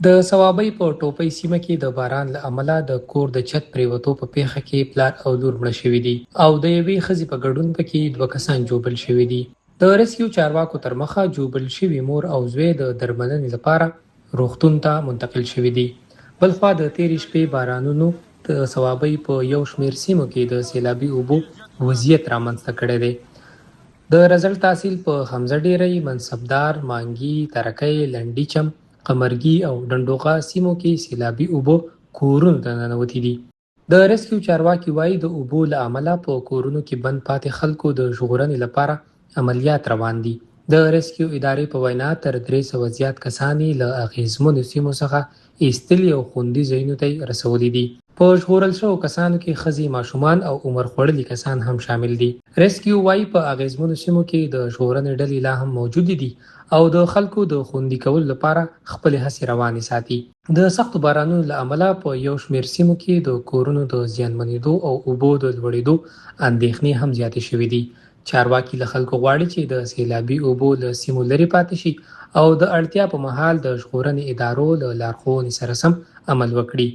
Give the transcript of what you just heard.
د صوابۍ په ټوپۍ سیمه کې د باران له امله د کور د چت پریوتو په پیښه کې پلار او لور مړه شوي دي او د یوې ښځې په ګډون پکې دوه کسان ژوبل شوي دي. د ریسکیو چارواکو تر مخه ژوبل شوي مور او زوی د درملنې لپاره روغتون ته منتقل شوي دي. بلخوا د تېرې شپې بارانونو د صوابۍ په یو شمېر سیمو کې د سیلابي اوبو وضعیت رامنځته کړی دی. د رزل تحصیل په حمزه ډیری، منصبدار، مانګي، ترکۍ، لنډي چم، قمرګي او ډنډوغه سیمو کې سیلابي اوبو کورونو ته ننوتي دي. د ریسکیو چارواکي وایي د اوبو له امله په کورونو کې بند پاتې خلکو د ژغورنې لپاره عملیات روان دي. د ریسکیو ادارې په وینا تر 300 زیات کسان یې له اغیزمنو سیمو څخه ایستلي او خوندي ځایونو ته رسولي دي. په ژغورل شوو کسانو کې ښځې، ماشومان او عمر خوړلي کسان هم شامل دي. ریسکیو وایي په اغیزمنو سیمو کې د ژغورنې ډلې لا هم موجودې دي او د خلکو د خوندي کولو لپاره خپلې هڅې روانې ساتي. د سختو بارانونو له امله په یو شمېر سیمو کې د کورونو د زیانمنېدو او اوبو د لوړېدو اندېښنې هم زیاتې شوې دي. چارواکي له خلکو غواړي چې د سیلابي اوبو له سیمو لرې پاتې شي او د اړتیا په مهال د ژغورنې ادارو له لارښوونې سره سم عمل وکړي.